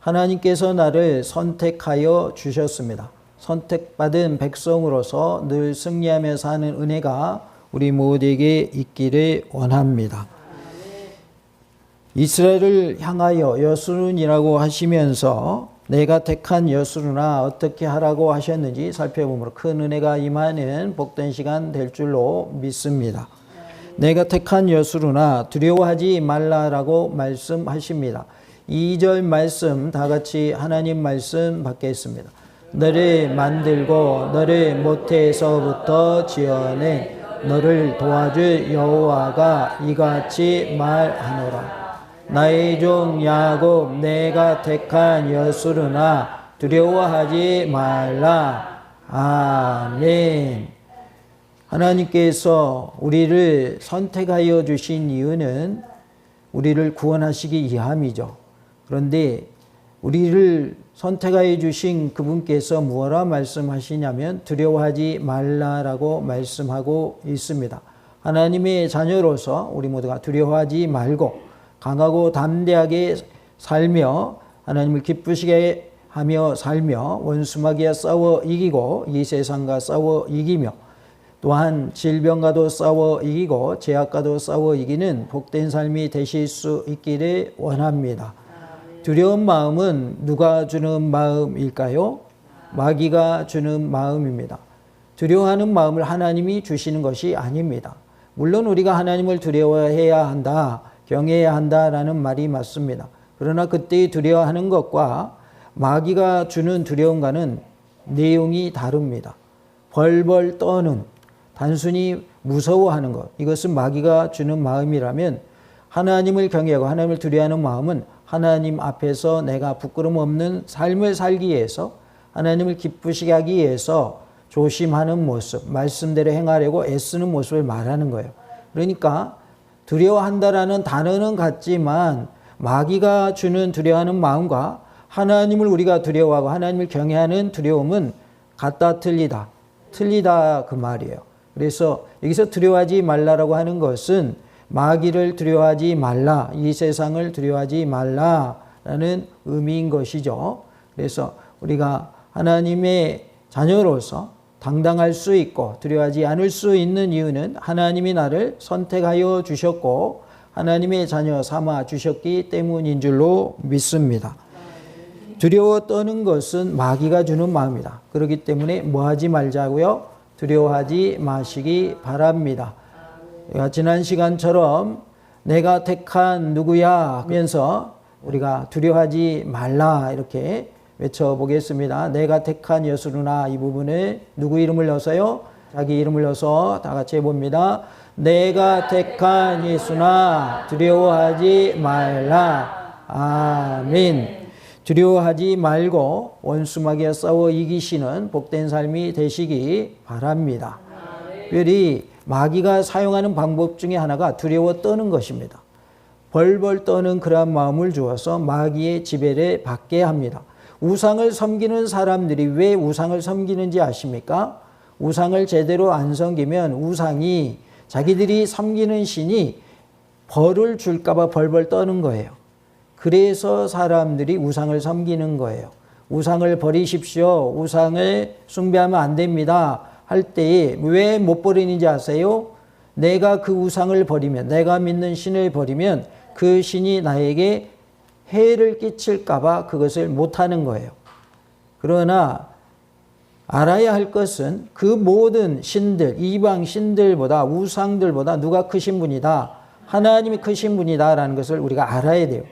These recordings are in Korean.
하나님께서 나를 선택하여 주셨습니다. 선택받은 백성으로서 늘 승리하며 사는 은혜가 우리 모두에게 있기를 원합니다. 이스라엘을 향하여 여수룬이라고 하시면서 내가 택한 여수룬아 어떻게 하라고 하셨는지 살펴보므로 큰 은혜가 임하는 복된 시간 될 줄로 믿습니다. 내가 택한 여수룬아 두려워하지 말라라고 말씀하십니다. 2절 말씀 다 같이 하나님 말씀 받겠습니다. 너를 만들고 너를 모태에서부터 지어낸 너를 도와줄 여호와가 이같이 말하노라. 나의 종 야곱 내가 택한 여수르나 두려워하지 말라. 아멘. 하나님께서 우리를 선택하여 주신 이유는 우리를 구원하시기 위함이죠. 그런데 우리를 선택하여 주신 그분께서 무엇라 말씀하시냐면 두려워하지 말라라고 말씀하고 있습니다. 하나님의 자녀로서 우리 모두가 두려워하지 말고 강하고 담대하게 살며 하나님을 기쁘시게 하며 살며 원수마귀와 싸워 이기고 이 세상과 싸워 이기며 또한 질병과도 싸워 이기고 죄악과도 싸워 이기는 복된 삶이 되실 수 있기를 원합니다. 두려운 마음은 누가 주는 마음일까요? 마귀가 주는 마음입니다. 두려워하는 마음을 하나님이 주시는 것이 아닙니다. 물론 우리가 하나님을 두려워해야 한다, 경외해야 한다라는 말이 맞습니다. 그러나 그때 두려워하는 것과 마귀가 주는 두려움과는 내용이 다릅니다. 벌벌 떠는, 단순히 무서워하는 것, 이것은 마귀가 주는 마음이라면 하나님을 경외하고 하나님을 두려워하는 마음은 하나님 앞에서 내가 부끄럼 없는 삶을 살기 위해서 하나님을 기쁘시게 하기 위해서 조심하는 모습, 말씀대로 행하려고 애쓰는 모습을 말하는 거예요. 그러니까 두려워한다라는 단어는 같지만 마귀가 주는 두려워하는 마음과 하나님을 우리가 두려워하고 하나님을 경외하는 두려움은 같다 틀리다 그 말이에요. 그래서 여기서 두려워하지 말라라고 하는 것은 마귀를 두려워하지 말라, 이 세상을 두려워하지 말라라는 의미인 것이죠. 그래서 우리가 하나님의 자녀로서 당당할 수 있고 두려워하지 않을 수 있는 이유는 하나님이 나를 선택하여 주셨고 하나님의 자녀 삼아 주셨기 때문인 줄로 믿습니다. 두려워 떠는 것은 마귀가 주는 마음이다. 그렇기 때문에 뭐하지 말자고요? 두려워하지 마시기 바랍니다. 지난 시간처럼 내가 택한 누구야 하면서 우리가 두려워하지 말라 이렇게 외쳐보겠습니다. 내가 택한 여수르나 이 부분을 누구 이름을 넣어서요? 자기 이름을 넣어서 다 같이 해봅니다. 내가 택한 예수나 두려워하지 말라. 아멘. 두려워하지 말고 원수마귀와 싸워 이기시는 복된 삶이 되시기 바랍니다. 특별히 마귀가 사용하는 방법 중에 하나가 두려워 떠는 것입니다. 벌벌 떠는 그러한 마음을 주어서 마귀의 지배를 받게 합니다. 우상을 섬기는 사람들이 왜 우상을 섬기는지 아십니까? 우상을 제대로 안 섬기면 우상이 자기들이 섬기는 신이 벌을 줄까봐 벌벌 떠는 거예요. 그래서 사람들이 우상을 섬기는 거예요. 우상을 버리십시오. 우상을 숭배하면 안 됩니다. 할 때에 왜 못 버리는지 아세요? 내가 그 우상을 버리면, 내가 믿는 신을 버리면 그 신이 나에게 해를 끼칠까봐 그것을 못하는 거예요. 그러나 알아야 할 것은 그 모든 신들, 이방 신들보다 우상들보다 누가 크신 분이다. 하나님이 크신 분이다라는 것을 우리가 알아야 돼요.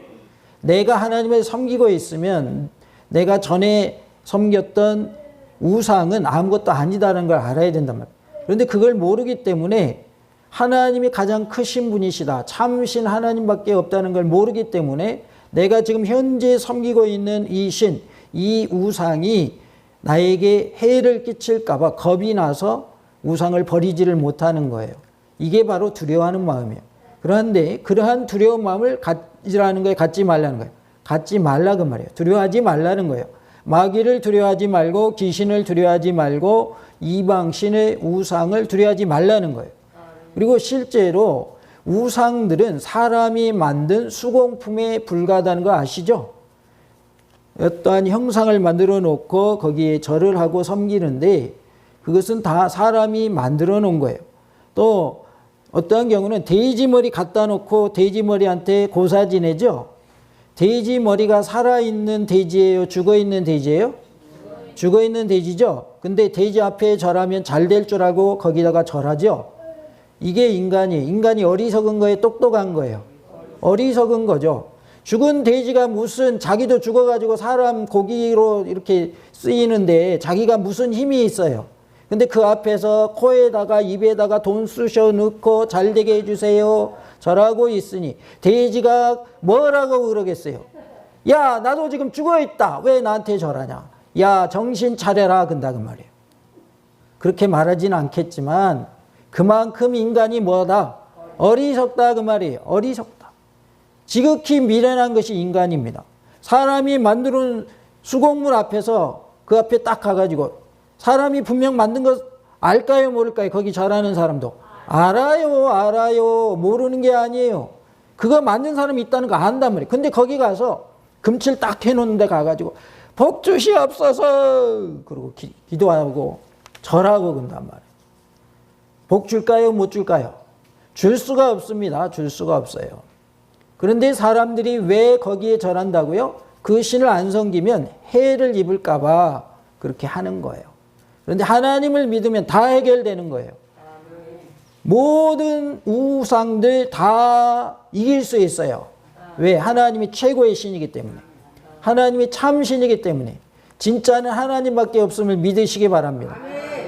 내가 하나님을 섬기고 있으면 내가 전에 섬겼던 우상은 아무것도 아니다라는 걸 알아야 된단 말이에요. 그런데 그걸 모르기 때문에 하나님이 가장 크신 분이시다. 참신 하나님밖에 없다는 걸 모르기 때문에 내가 지금 현재 섬기고 있는 이 신, 이 우상이 나에게 해를 끼칠까 봐 겁이 나서 우상을 버리지를 못하는 거예요. 이게 바로 두려워하는 마음이에요. 그런데 그러한 두려운 마음을 가지라는 거예요. 갖지 말라는 거예요. 갖지 말라 그 말이에요. 두려워하지 말라는 거예요. 마귀를 두려워하지 말고 귀신을 두려워하지 말고 이방신의 우상을 두려워하지 말라는 거예요. 그리고 실제로 우상들은 사람이 만든 수공품에 불과하다는 거 아시죠? 어떠한 형상을 만들어 놓고 거기에 절을 하고 섬기는데 그것은 다 사람이 만들어 놓은 거예요. 또 어떠한 경우는 돼지 머리 갖다 놓고 돼지 머리한테 고사 지내죠. 돼지 머리가 살아있는 돼지예요? 죽어있는 돼지예요? 죽어있는 돼지죠. 근데 돼지 앞에 절하면 잘 될 줄 알고 거기다가 절하죠. 이게 인간이 어리석은 거예요? 똑똑한 거예요? 어리석은 거죠. 죽은 돼지가 무슨 자기도 죽어가지고 사람 고기로 이렇게 쓰이는데 자기가 무슨 힘이 있어요. 근데 그 앞에서 코에다가 입에다가 돈 쑤셔 넣고 잘되게 해주세요 절하고 있으니 돼지가 뭐라고 그러겠어요? 야, 나도 지금 죽어있다. 왜 나한테 절하냐? 야, 정신 차려라 근다 그 말이에요. 그렇게 말하지는 않겠지만 그만큼 인간이 뭐다? 어리석다 그 말이에요. 어리석다. 지극히 미련한 것이 인간입니다. 사람이 만드는 수곡물 앞에서 그 앞에 딱 가가지고 사람이 분명 만든 것 알까요 모를까요? 거기 절하는 사람도 알아요. 모르는 게 아니에요. 그거 만든 사람이 있다는 거 안단 말이에요. 근데 거기 가서 금칠 딱 해놓는 데 가가지고 복 주시옵소서 그러고 기도하고 절하고 그런단 말이에요. 복 줄까요 못 줄까요? 줄 수가 없습니다. 줄 수가 없어요. 그런데 사람들이 왜 거기에 절한다고요? 그 신을 안 섬기면 해를 입을까 봐 그렇게 하는 거예요. 그런데 하나님을 믿으면 다 해결되는 거예요. 모든 우상들 다 이길 수 있어요. 왜? 하나님이 최고의 신이기 때문에. 하나님이 참 신이기 때문에. 진짜는 하나님밖에 없음을 믿으시기 바랍니다.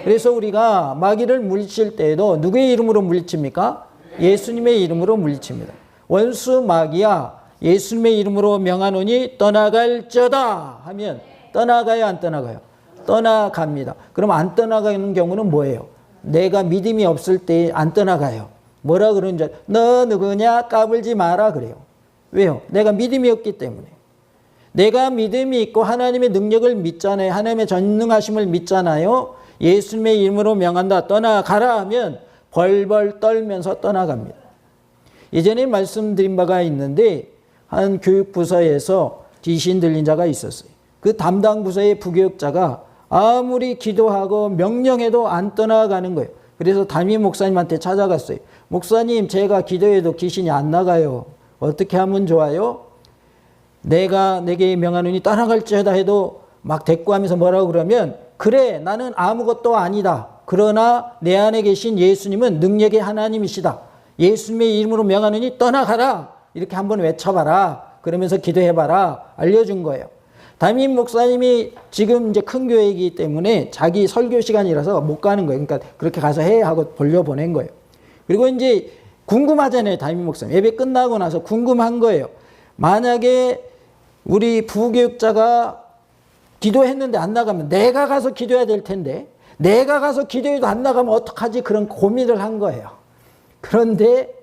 그래서 우리가 마귀를 물리칠 때에도 누구의 이름으로 물리칩니까? 예수님의 이름으로 물리칩니다. 원수 마귀야, 예수님의 이름으로 명하노니 떠나갈지어다 하면 떠나가요 안 떠나가요? 떠나갑니다. 그럼 안 떠나가는 경우는 뭐예요? 내가 믿음이 없을 때 안 떠나가요. 뭐라 그러는지 너 누구냐 까불지 마라 그래요. 왜요? 내가 믿음이 없기 때문에. 내가 믿음이 있고 하나님의 능력을 믿잖아요. 하나님의 전능하심을 믿잖아요. 예수님의 이름으로 명한다 떠나가라 하면 벌벌 떨면서 떠나갑니다. 예전에 말씀드린 바가 있는데 한 교육부서에서 귀신 들린 자가 있었어요. 그 담당 부서의 부교육자가 아무리 기도하고 명령해도 안 떠나가는 거예요. 그래서 담임 목사님한테 찾아갔어요. 목사님, 제가 기도해도 귀신이 안 나가요. 어떻게 하면 좋아요? 내가 내게 명하노니 떠나갈지어다 해도 막 대꾸하면서 뭐라고 그러면 그래, 나는 아무것도 아니다. 그러나 내 안에 계신 예수님은 능력의 하나님이시다. 예수님의 이름으로 명하노니 떠나가라. 이렇게 한번 외쳐봐라. 그러면서 기도해봐라. 알려준 거예요. 담임 목사님이 지금 이제 큰 교회이기 때문에 자기 설교 시간이라서 못 가는 거예요. 그러니까 그렇게 가서 해 하고 돌려보낸 거예요. 그리고 이제 궁금하잖아요. 담임 목사님. 예배 끝나고 나서 궁금한 거예요. 만약에 우리 부교육자가 기도했는데 안 나가면 내가 가서 기도해야 될 텐데 내가 가서 기도해도 안 나가면 어떡하지? 그런 고민을 한 거예요. 그런데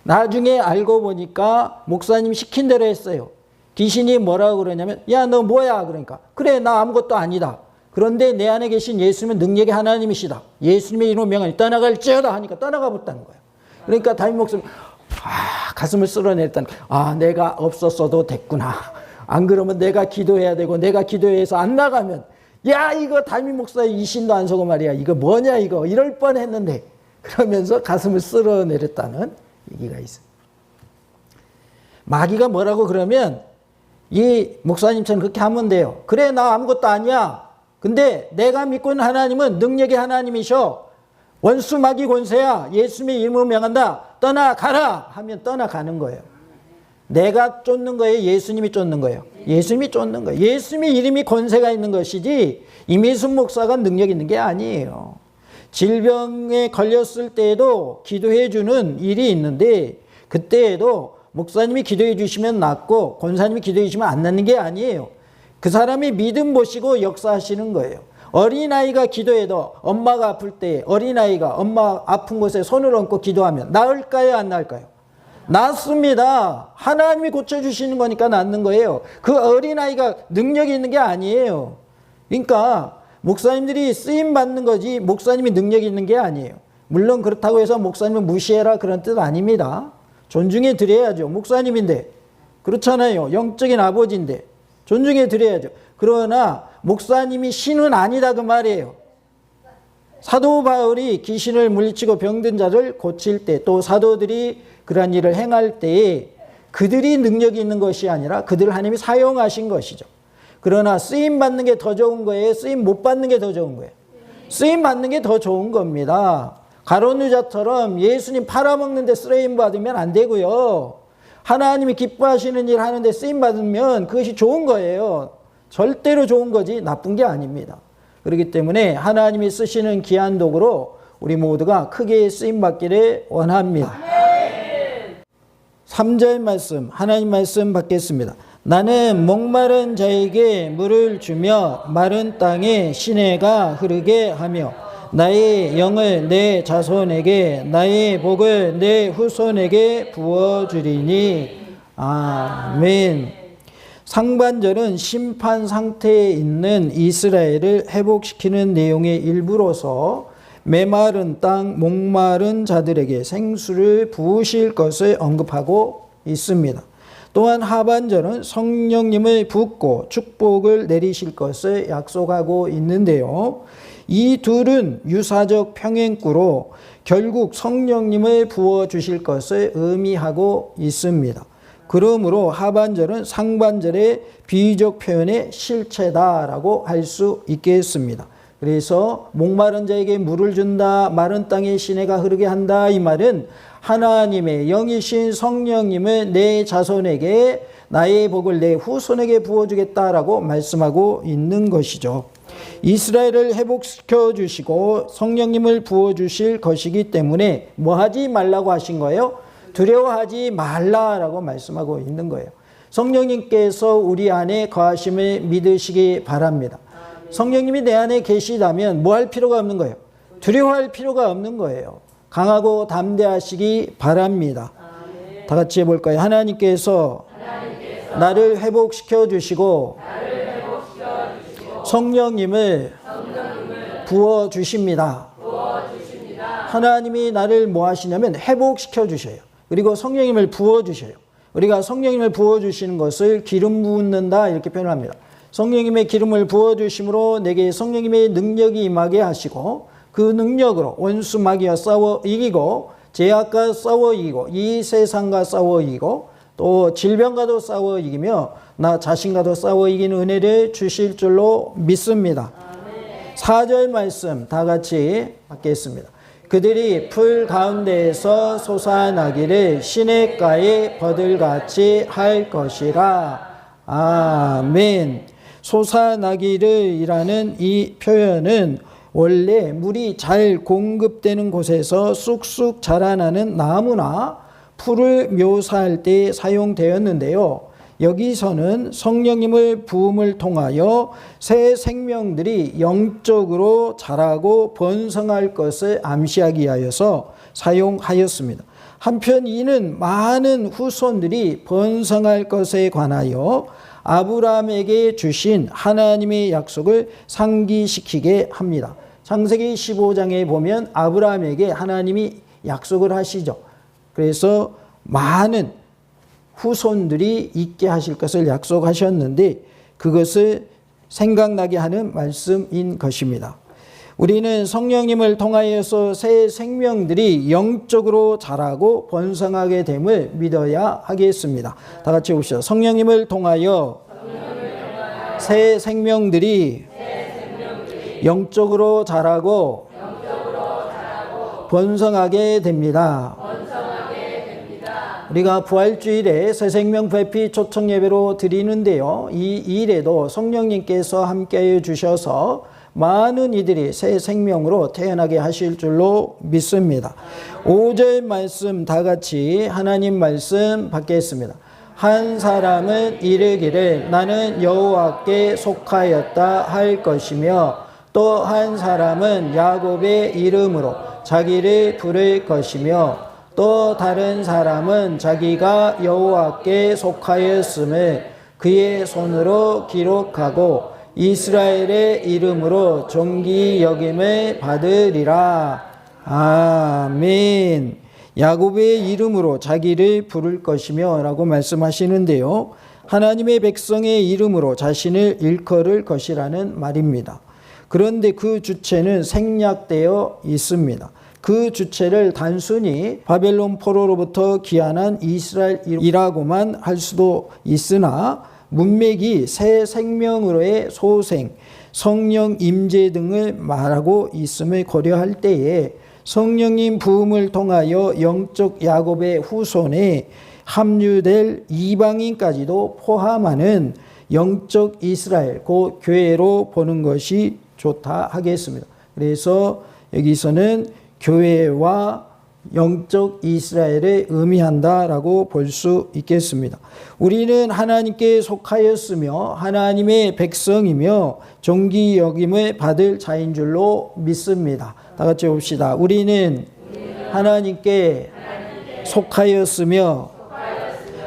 나중에 알고 보니까 목사님 시킨 대로 했어요. 귀신이 뭐라고 그러냐면 야, 너 뭐야? 그러니까 그래, 나 아무것도 아니다. 그런데 내 안에 계신 예수님은 능력의 하나님이시다. 예수님의 이름으로 명하니 떠나갈지어다 하니까 떠나가 봤다는 거예요. 그러니까 담임 목사님 가슴을 쓸어냈다는 거예요. 내가 없었어도 됐구나. 안 그러면 내가 기도해야 되고 내가 기도해서 안 나가면 야, 이거 담임 목사의 이신도 안 서고 말이야. 이거 뭐냐 이거. 이럴 뻔했는데. 그러면서 가슴을 쓸어내렸다는 얘기가 있어요. 마귀가 뭐라고 그러면 이 목사님처럼 그렇게 하면 돼요. 그래, 나 아무것도 아니야. 근데 내가 믿고 있는 하나님은 능력의 하나님이셔. 원수 마귀 권세야. 예수님의 이름으로 명한다. 떠나가라 하면 떠나가는 거예요. 내가 쫓는 거예요? 예수님이 쫓는 거예요? 예수님이 쫓는 거예요. 예수님의 이름이 권세가 있는 것이지 이미순 목사가 능력 있는 게 아니에요. 질병에 걸렸을 때에도 기도해 주는 일이 있는데 그때에도 목사님이 기도해 주시면 낫고 권사님이 기도해 주시면 안 낫는 게 아니에요. 그 사람이 믿음 보시고 역사하시는 거예요. 어린아이가 기도해도 엄마가 아플 때 어린아이가 엄마 아픈 곳에 손을 얹고 기도하면 나을까요? 안 나을까요? 낫습니다. 하나님이 고쳐주시는 거니까 낫는 거예요. 그 어린아이가 능력이 있는 게 아니에요. 그러니까 목사님들이 쓰임받는 거지 목사님이 능력이 있는 게 아니에요. 물론 그렇다고 해서 목사님을 무시해라 그런 뜻 아닙니다. 존중해 드려야죠. 목사님인데. 그렇잖아요. 영적인 아버지인데. 존중해 드려야죠. 그러나 목사님이 신은 아니다 그 말이에요. 사도 바울이 귀신을 물리치고 병든 자를 고칠 때, 또 사도들이 그러한 일을 행할 때에 그들이 능력이 있는 것이 아니라 그들을 하나님이 사용하신 것이죠. 그러나 쓰임 받는 게 더 좋은 거예요? 쓰임 못 받는 게 더 좋은 거예요? 쓰임 받는 게 더 좋은 겁니다. 가룟 유다처럼 예수님 팔아먹는데 쓰임 받으면 안 되고요. 하나님이 기뻐하시는 일 하는데 쓰임 받으면 그것이 좋은 거예요. 절대로 좋은 거지 나쁜 게 아닙니다. 그렇기 때문에 하나님이 쓰시는 귀한 도구로 우리 모두가 크게 쓰임 받기를 원합니다. 3절 말씀, 하나님 말씀 받겠습니다. 나는 목마른 자에게 물을 주며 마른 땅에 시내가 흐르게 하며 나의 영을 내 자손에게 나의 복을 내 후손에게 부어주리니. 아멘. 상반절은 심판 상태에 있는 이스라엘을 회복시키는 내용의 일부로서 메마른 땅, 목마른 자들에게 생수를 부으실 것을 언급하고 있습니다. 또한 하반절은 성령님을 붓고 축복을 내리실 것을 약속하고 있는데요. 이 둘은 유사적 평행구로 결국 성령님을 부어주실 것을 의미하고 있습니다. 그러므로 하반절은 상반절의 비유적 표현의 실체다라고 할 수 있겠습니다. 그래서 목마른 자에게 물을 준다, 마른 땅에 시내가 흐르게 한다, 이 말은 하나님의 영이신 성령님을 내 자손에게 나의 복을 내 후손에게 부어주겠다라고 말씀하고 있는 것이죠. 이스라엘을 회복시켜 주시고 성령님을 부어주실 것이기 때문에 뭐 하지 말라고 하신 거예요? 두려워하지 말라라고 말씀하고 있는 거예요. 성령님께서 우리 안에 거하심을 믿으시기 바랍니다. 성령님이 내 안에 계시다면 뭐 할 필요가 없는 거예요? 두려워할 필요가 없는 거예요. 강하고 담대하시기 바랍니다. 다 같이 해볼까요? 하나님께서 나를 회복시켜 주시고 성령님을 부어주십니다. 하나님이 나를 뭐 하시냐면 회복시켜 주셔요. 그리고 성령님을 부어주셔요. 우리가 성령님을 부어주시는 것을 기름 붓는다 이렇게 표현합니다. 성령님의 기름을 부어주심으로 내게 성령님의 능력이 임하게 하시고 그 능력으로 원수 마귀와 싸워 이기고 죄악과 싸워 이기고 이 세상과 싸워 이기고 또 질병과도 싸워 이기며 나 자신과도 싸워 이기는 은혜를 주실 줄로 믿습니다. 4절 말씀 다 같이 받겠습니다. 그들이 풀 가운데에서 솟아나기를 시냇가에 버들같이 할 것이라. 아멘. 솟아나기를이라는 이 표현은 원래 물이 잘 공급되는 곳에서 쑥쑥 자라나는 나무나 풀을 묘사할 때 사용되었는데요. 여기서는 성령님을 부음을 통하여 새 생명들이 영적으로 자라고 번성할 것을 암시하기 위하여서 사용하였습니다. 한편 이는 많은 후손들이 번성할 것에 관하여 아브라함에게 주신 하나님의 약속을 상기시키게 합니다. 창세기 15장에 보면 아브라함에게 하나님이 약속을 하시죠. 그래서 많은 후손들이 있게 하실 것을 약속하셨는데 그것을 생각나게 하는 말씀인 것입니다. 우리는 성령님을 통하여서 새 생명들이 영적으로 자라고 번성하게 됨을 믿어야 하겠습니다. 다 같이 봅시다. 성령님을 통하여 새 생명들이 영적으로 자라고 번성하게 됩니다. 우리가 부활주일에 새생명 회피 초청 예배로 드리는데요. 이 일에도 성령님께서 함께해 주셔서 많은 이들이 새 생명으로 태어나게 하실 줄로 믿습니다. 5절 말씀 다 같이 하나님 말씀 받겠습니다. 한 사람은 이르기를 나는 여호와께 속하였다 할 것이며 또 한 사람은 야곱의 이름으로 자기를 부를 것이며 또 다른 사람은 자기가 여호와께 속하였음을 그의 손으로 기록하고 이스라엘의 이름으로 존귀 여김을 받으리라. 아멘. 야곱의 이름으로 자기를 부를 것이며 라고 말씀하시는데요. 하나님의 백성의 이름으로 자신을 일컬을 것이라는 말입니다. 그런데 그 주체는 생략되어 있습니다. 그 주체를 단순히 바벨론 포로로부터 귀환한 이스라엘이라고만 할 수도 있으나 문맥이 새 생명으로의 소생, 성령 임재 등을 말하고 있음을 고려할 때에 성령님 부음을 통하여 영적 야곱의 후손에 합류될 이방인까지도 포함하는 영적 이스라엘, 그 교회로 보는 것이 좋다 하겠습니다. 그래서 여기서는 교회와 영적 이스라엘을 의미한다라고 볼 수 있겠습니다. 우리는 하나님께 속하였으며 하나님의 백성이며 존귀 여김을 받을 자인 줄로 믿습니다. 다 같이 봅시다. 우리는 하나님께 속하였으며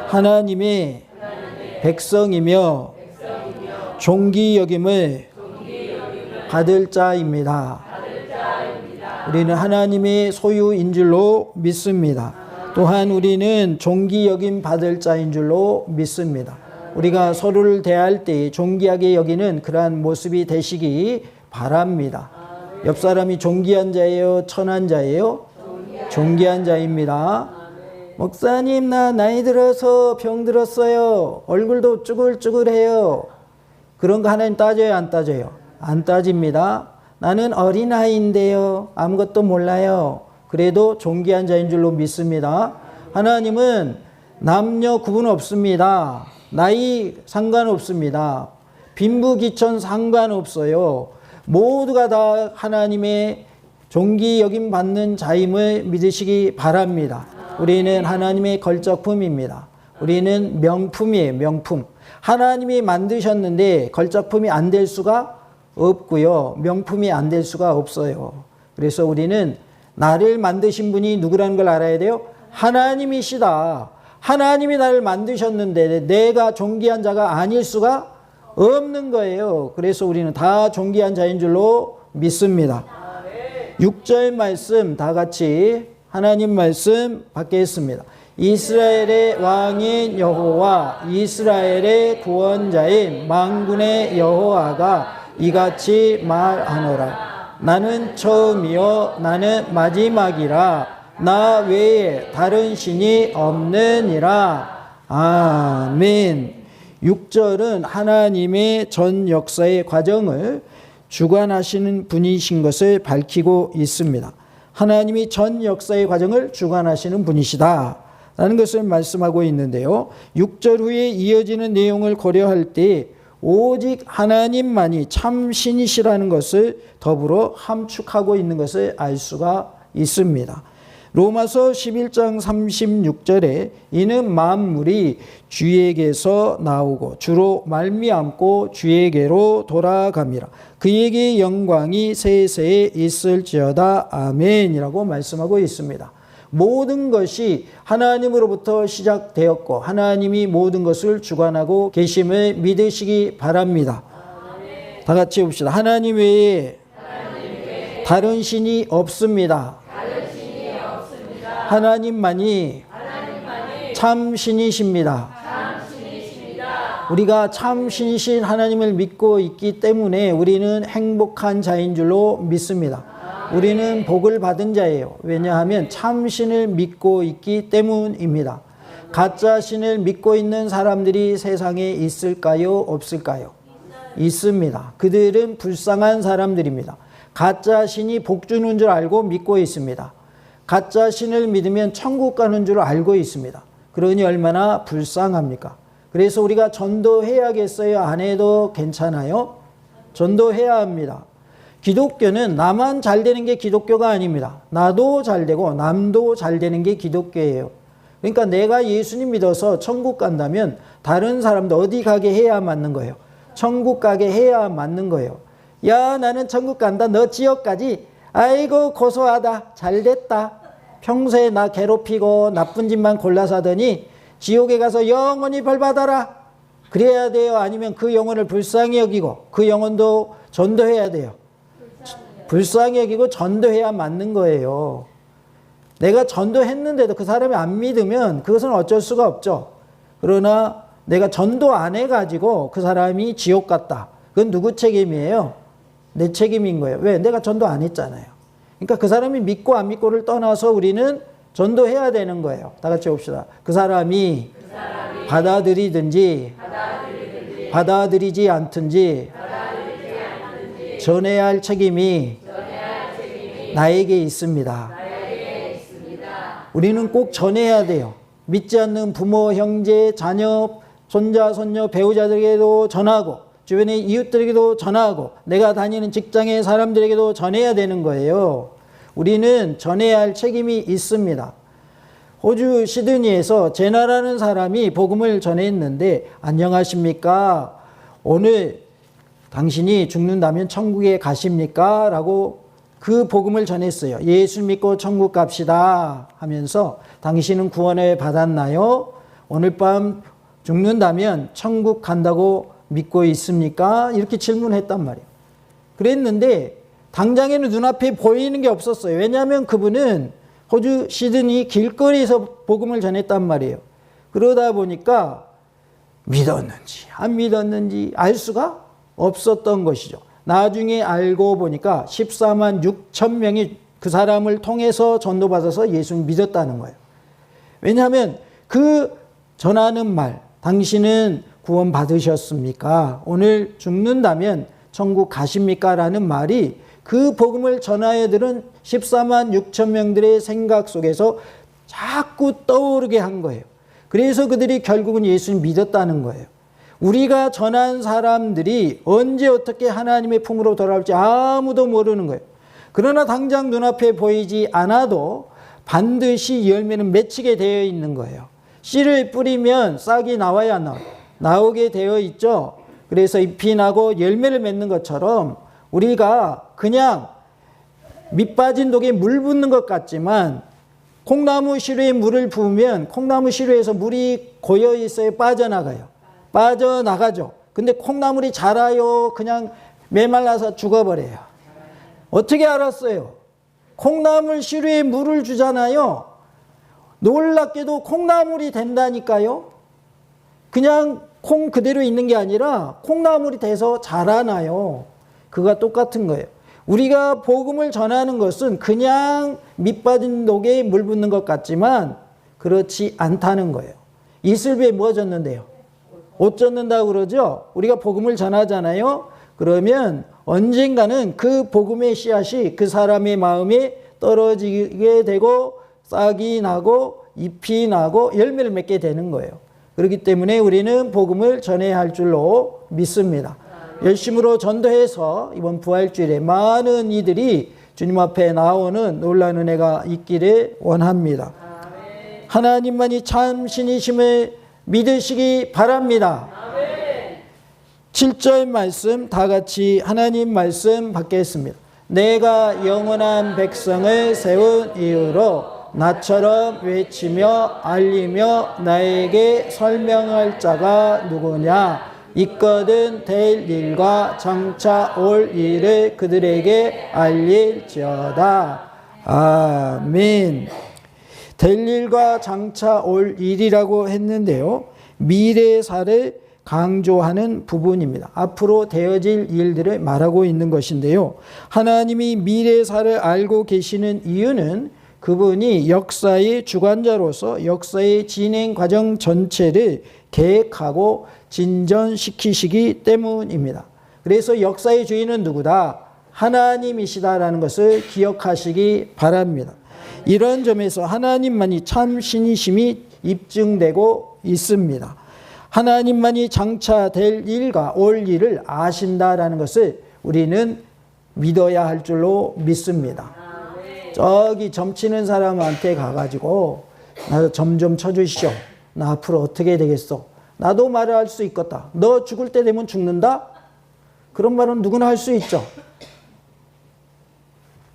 하나님의 백성이며 존귀 여김을 받을 자입니다. 우리는 하나님의 소유인 줄로 믿습니다. 또한 우리는 존귀 여김 받을 자인 줄로 믿습니다. 우리가 서로를 대할 때 존귀하게 여기는 그러한 모습이 되시기 바랍니다. 옆 사람이 존귀한 자예요? 천한 자예요? 존귀한 자입니다. 목사님, 나 나이 들어서 병 들었어요. 얼굴도 쭈글쭈글해요. 그런 거 하나님 따져요? 안 따져요? 안 따집니다. 나는 어린아이인데요. 아무것도 몰라요. 그래도 존귀한 자인 줄로 믿습니다. 하나님은 남녀 구분 없습니다. 나이 상관없습니다. 빈부귀천 상관없어요. 모두가 다 하나님의 존귀 여김 받는 자임을 믿으시기 바랍니다. 우리는 하나님의 걸작품입니다. 우리는 명품이에요. 명품. 하나님이 만드셨는데 걸작품이 안 될 수가 없고요. 명품이 안 될 수가 없어요. 그래서 우리는 나를 만드신 분이 누구라는 걸 알아야 돼요. 하나님이시다. 하나님이 나를 만드셨는데 내가 존귀한 자가 아닐 수가 없는 거예요. 그래서 우리는 다 존귀한 자인 줄로 믿습니다. 6절 말씀 다 같이 하나님 말씀 받겠습니다. 이스라엘의 왕인 여호와, 이스라엘의 구원자인 만군의 여호와가 이같이 말하노라. 나는 처음이요 나는 마지막이라. 나 외에 다른 신이 없느니라. 아멘. 6절은 하나님의 전 역사의 과정을 주관하시는 분이신 것을 밝히고 있습니다. 하나님이 전 역사의 과정을 주관하시는 분이시다 라는 것을 말씀하고 있는데요. 6절 후에 이어지는 내용을 고려할 때 오직 하나님만이 참 신이시라는 것을 더불어 함축하고 있는 것을 알 수가 있습니다. 로마서 11장 36절에 이는 만물이 주에게서 나오고 주로 말미암고 주에게로 돌아갑니다. 그에게 영광이 세세에 있을지어다. 아멘이라고 말씀하고 있습니다. 모든 것이 하나님으로부터 시작되었고 하나님이 모든 것을 주관하고 계심을 믿으시기 바랍니다. 다 같이 봅시다. 하나님 외에 다른 신이 없습니다. 하나님만이 참 신이십니다. 우리가 참 신이신 하나님을 믿고 있기 때문에 우리는 행복한 자인 줄로 믿습니다. 우리는 복을 받은 자예요. 왜냐하면 참 신을 믿고 있기 때문입니다. 가짜 신을 믿고 있는 사람들이 세상에 있을까요? 없을까요? 있습니다. 그들은 불쌍한 사람들입니다. 가짜 신이 복 주는 줄 알고 믿고 있습니다. 가짜 신을 믿으면 천국 가는 줄 알고 있습니다. 그러니 얼마나 불쌍합니까? 그래서 우리가 전도해야겠어요? 안 해도 괜찮아요? 전도해야 합니다. 기독교는 나만 잘 되는 게 기독교가 아닙니다. 나도 잘 되고 남도 잘 되는 게 기독교예요. 그러니까 내가 예수님 믿어서 천국 간다면 다른 사람도 어디 가게 해야 맞는 거예요? 천국 가게 해야 맞는 거예요. 야, 나는 천국 간다. 너 지옥까지. 아이고 고소하다. 잘 됐다. 평소에 나 괴롭히고 나쁜 짓만 골라서 하더니 지옥에 가서 영원히 벌 받아라. 그래야 돼요? 아니면 그 영혼을 불쌍히 여기고 그 영혼도 전도해야 돼요? 불쌍히 여기고 전도해야 맞는 거예요. 내가 전도했는데도 그 사람이 안 믿으면 그것은 어쩔 수가 없죠. 그러나 내가 전도 안 해가지고 그 사람이 지옥 갔다. 그건 누구 책임이에요? 내 책임인 거예요. 왜? 내가 전도 안 했잖아요. 그러니까 그 사람이 믿고 안 믿고를 떠나서 우리는 전도해야 되는 거예요. 다 같이 봅시다. 그 사람이 받아들이든지 받아들이지 않든지 전해야 할 책임이 나에게 있습니다. 우리는 꼭 전해야 돼요. 믿지 않는 부모, 형제, 자녀, 손자, 손녀, 배우자들에게도 전하고 주변의 이웃들에게도 전하고 내가 다니는 직장의 사람들에게도 전해야 되는 거예요. 우리는 전해야 할 책임이 있습니다. 호주 시드니에서 제나라는 사람이 복음을 전했는데 안녕하십니까? 오늘 당신이 죽는다면 천국에 가십니까? 라고 그 복음을 전했어요. 예수 믿고 천국 갑시다 하면서 당신은 구원을 받았나요? 오늘 밤 죽는다면 천국 간다고 믿고 있습니까? 이렇게 질문했단 말이에요. 그랬는데 당장에는 눈앞에 보이는 게 없었어요. 왜냐하면 그분은 호주 시드니 길거리에서 복음을 전했단 말이에요. 그러다 보니까 믿었는지 안 믿었는지 알 수가 없었던 것이죠. 나중에 알고 보니까 14만 6천 명이 그 사람을 통해서 전도받아서 예수 믿었다는 거예요. 왜냐하면 그 전하는 말, 당신은 구원 받으셨습니까? 오늘 죽는다면 천국 가십니까? 라는 말이 그 복음을 전하여 들은 14만 6천 명들의 생각 속에서 자꾸 떠오르게 한 거예요. 그래서 그들이 결국은 예수님 믿었다는 거예요. 우리가 전한 사람들이 언제 어떻게 하나님의 품으로 돌아올지 아무도 모르는 거예요. 그러나 당장 눈앞에 보이지 않아도 반드시 열매는 맺히게 되어 있는 거예요. 씨를 뿌리면 싹이 나와야 안 나와요? 나오게 되어 있죠. 그래서 잎이 나고 열매를 맺는 것처럼 우리가 그냥 밑 빠진 독에 물 붓는 것 같지만 콩나무 시루에 물을 부으면 콩나무 시루에서 물이 고여 있어야 빠져나가요. 빠져나가죠. 근데 콩나물이 자라요? 그냥 메말라서 죽어버려요. 어떻게 알았어요? 콩나물 시루에 물을 주잖아요. 놀랍게도 콩나물이 된다니까요. 그냥 콩 그대로 있는 게 아니라 콩나물이 돼서 자라나요. 그가 똑같은 거예요. 우리가 복음을 전하는 것은 그냥 밑 빠진 독에 물 붓는 것 같지만 그렇지 않다는 거예요. 이슬비에 뭐 줬는데요? 옷 줬는다고 그러죠? 우리가 복음을 전하잖아요. 그러면 언젠가는 그 복음의 씨앗이 그 사람의 마음에 떨어지게 되고 싹이 나고 잎이 나고 열매를 맺게 되는 거예요. 그렇기 때문에 우리는 복음을 전해야 할 줄로 믿습니다. 열심으로 전도해서 이번 부활주일에 많은 이들이 주님 앞에 나오는 놀라운 은혜가 있기를 원합니다. 하나님만이 참 신이심을 믿으시기 바랍니다. 7절 말씀 다 같이 하나님 말씀 받겠습니다. 내가 영원한 백성을 세운 이유로 나처럼 외치며 알리며 나에게 설명할 자가 누구냐? 있거든 될 일과 장차 올 일을 그들에게 알릴지어다. 아멘. 될 일과 장차 올 일이라고 했는데요. 미래사를 강조하는 부분입니다. 앞으로 되어질 일들을 말하고 있는 것인데요. 하나님이 미래사를 알고 계시는 이유는 그분이 역사의 주관자로서 역사의 진행 과정 전체를 계획하고 진전시키시기 때문입니다. 그래서 역사의 주인은 누구다? 하나님이시다라는 것을 기억하시기 바랍니다. 이런 점에서 하나님만이 참 신이심이 입증되고 있습니다. 하나님만이 장차 될 일과 올 일을 아신다라는 것을 우리는 믿어야 할 줄로 믿습니다. 저기 점치는 사람한테 가가지고 나 점 좀 쳐주시오. 나 앞으로 어떻게 되겠어? 나도 말을 할 수 있겠다. 너 죽을 때 되면 죽는다? 그런 말은 누구나 할 수 있죠.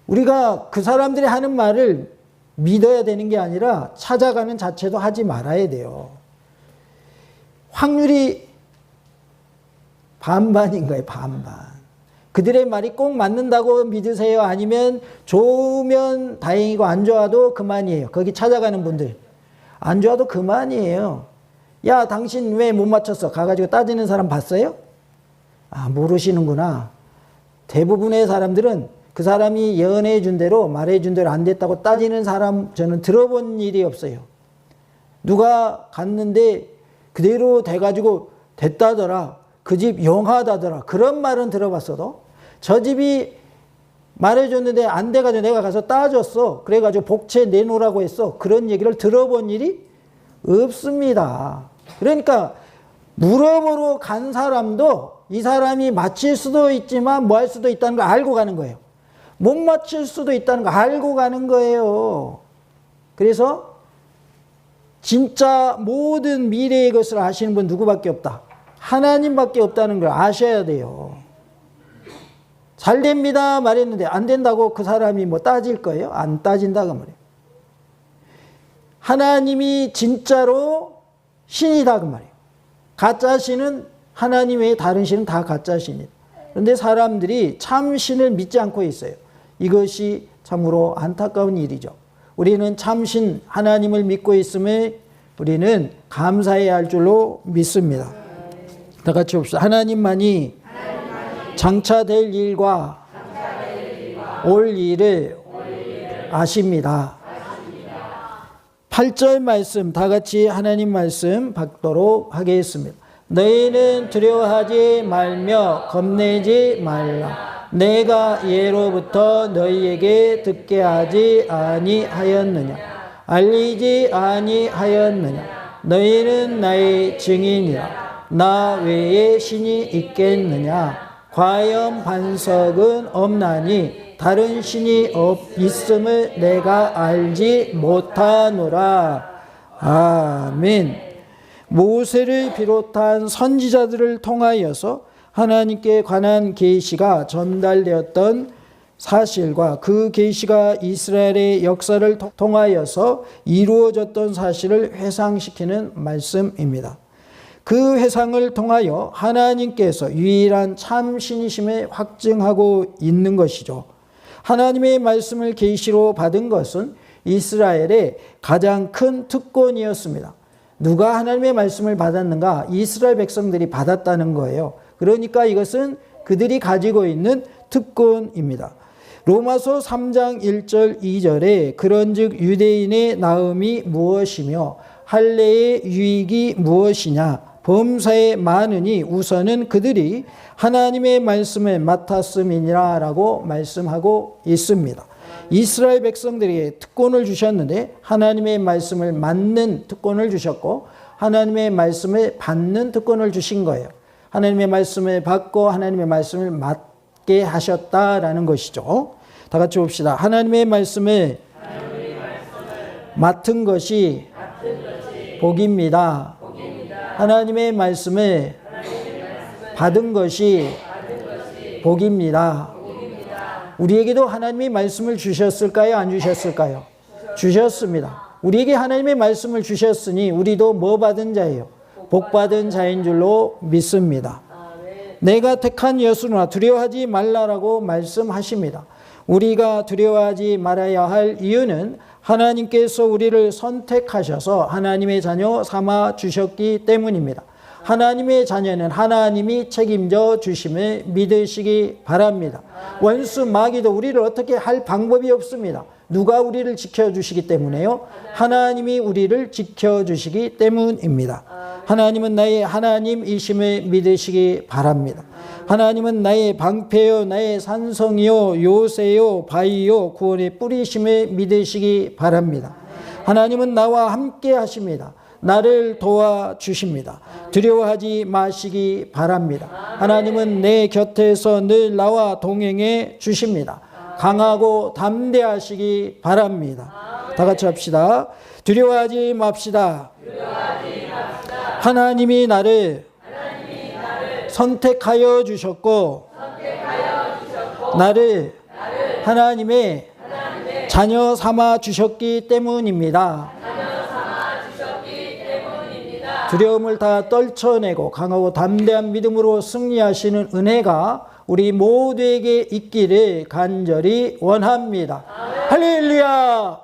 우리가 그 사람들이 하는 말을 믿어야 되는 게 아니라 찾아가는 자체도 하지 말아야 돼요. 확률이 반반인 거예요. 반반. 그들의 말이 꼭 맞는다고 믿으세요? 아니면 좋으면 다행이고 안 좋아도 그만이에요. 거기 찾아가는 분들. 안 좋아도 그만이에요. 야, 당신 왜 못 맞췄어? 가가지고 따지는 사람 봤어요? 아, 모르시는구나. 대부분의 사람들은 그 사람이 예언해 준 대로 말해 준 대로 안 됐다고 따지는 사람 저는 들어본 일이 없어요. 누가 갔는데 그대로 돼가지고 됐다더라. 그 집 영하다더라. 그런 말은 들어봤어도 저 집이 말해줬는데 안 돼가지고 내가 가서 따졌어. 그래가지고 복채 내놓으라고 했어. 그런 얘기를 들어본 일이 없습니다. 그러니까 물어보러 간 사람도 이 사람이 맞힐 수도 있지만 뭐 할 수도 있다는 걸 알고 가는 거예요. 못 맞힐 수도 있다는 걸 알고 가는 거예요. 그래서 진짜 모든 미래의 것을 아시는 분 누구밖에 없다. 하나님밖에 없다는 걸 아셔야 돼요. 잘 됩니다 말했는데 안 된다고 그 사람이 뭐 따질 거예요? 안 따진다고 말이에요. 하나님이 진짜로 신이다 그 말이에요. 가짜 신은 하나님 외에 다른 신은 다 가짜 신이다. 그런데 사람들이 참 신을 믿지 않고 있어요. 이것이 참으로 안타까운 일이죠. 우리는 참신 하나님을 믿고 있음에 우리는 감사해야 할 줄로 믿습니다. 다 같이 봅시다. 하나님만이 장차될 일과 올 일을 아십니다. 8절 말씀 다 같이 하나님 말씀 받도록 하겠습니다. 너희는 두려워하지 말며 겁내지 말라. 내가 예로부터 너희에게 듣게 하지 아니하였느냐? 알리지 아니하였느냐? 너희는 나의 증인이라. 나 외에 신이 있겠느냐? 과연 반석은 없나니 다른 신이 있음을 내가 알지 못하노라. 아멘. 모세를 비롯한 선지자들을 통하여서 하나님께 관한 계시가 전달되었던 사실과 그 계시가 이스라엘의 역사를 통하여서 이루어졌던 사실을 회상시키는 말씀입니다. 그 회상을 통하여 하나님께서 유일한 참신이심을 확증하고 있는 것이죠. 하나님의 말씀을 계시로 받은 것은 이스라엘의 가장 큰 특권이었습니다. 누가 하나님의 말씀을 받았는가? 이스라엘 백성들이 받았다는 거예요. 그러니까 이것은 그들이 가지고 있는 특권입니다. 로마서 3장 1절 2절에 그런즉 유대인의 나음이 무엇이며 할례의 유익이 무엇이냐? 범사에 많으니 우선은 그들이 하나님의 말씀을 맡았음이니라 라고 말씀하고 있습니다. 이스라엘 백성들에게 특권을 주셨는데 하나님의 말씀을 맡는 특권을 주셨고 하나님의 말씀을 받는 특권을 주신 거예요. 하나님의 말씀을 받고 하나님의 말씀을 맡게 하셨다라는 것이죠. 다 같이 봅시다. 하나님의 말씀을 맡은 것이 복입니다. 하나님의 말씀을 받은 것이 복입니다. 우리에게도 하나님의 말씀을 주셨을까요? 안 주셨을까요? 주셨습니다. 우리에게 하나님의 말씀을 주셨으니 우리도 뭐 받은 자예요? 복 받은 자인 줄로 믿습니다. 내가 택한 여수나 두려워하지 말라라고 말씀하십니다. 우리가 두려워하지 말아야 할 이유는 하나님께서 우리를 선택하셔서 하나님의 자녀 삼아 주셨기 때문입니다. 하나님의 자녀는 하나님이 책임져 주심을 믿으시기 바랍니다. 원수 마귀도 우리를 어떻게 할 방법이 없습니다. 누가 우리를 지켜주시기 때문에요? 하나님이 우리를 지켜주시기 때문입니다. 하나님은 나의 하나님이심을 믿으시기 바랍니다. 하나님은 나의 방패요 나의 산성이요 요새요 바위요 구원의 뿌리심을 믿으시기 바랍니다. 하나님은 나와 함께 하십니다. 나를 도와주십니다. 두려워하지 마시기 바랍니다. 하나님은 내 곁에서 늘 나와 동행해 주십니다. 강하고 담대하시기 바랍니다. 다 같이 합시다. 두려워하지 맙시다. 하나님이 나를 선택하여 주셨고 나를 하나님의 자녀 삼아 주셨기 때문입니다. 두려움을 다 떨쳐내고 강하고 담대한 믿음으로 승리하시는 은혜가 우리 모두에게 있기를 간절히 원합니다. 할렐루야!